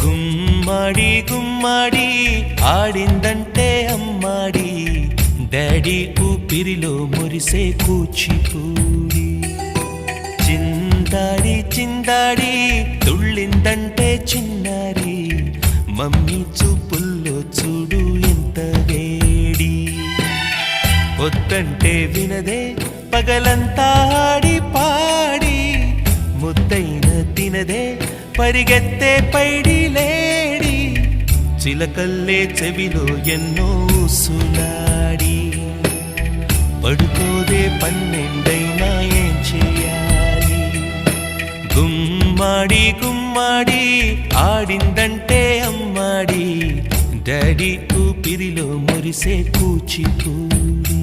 గుమ్మడి గుమ్మడి ఆడిందంటే అమ్మాడి daddy ఊపిరిలో మురిసే కూచిపూడి చిందాడి చిందాడి తుళ్ళిందంటే చిన్నారి మమ్మీ చూపుల్లో చూడు ఎంత వేడి వద్దంటే వినదే పగలంతా ఆడి పాడి ముద్దైన తినదే పరిగెత్తే పైడి లేడి చిలకల్లే చెవిలో ఎన్నో సులాడి పడుకోదే పన్నెండైనా ఏం చేయాలి గుమ్మాడి గుమ్మాడి ఆడిందంటే అమ్మాడి డాడీ ఊపిరిలో మురిసే కూచిపూడి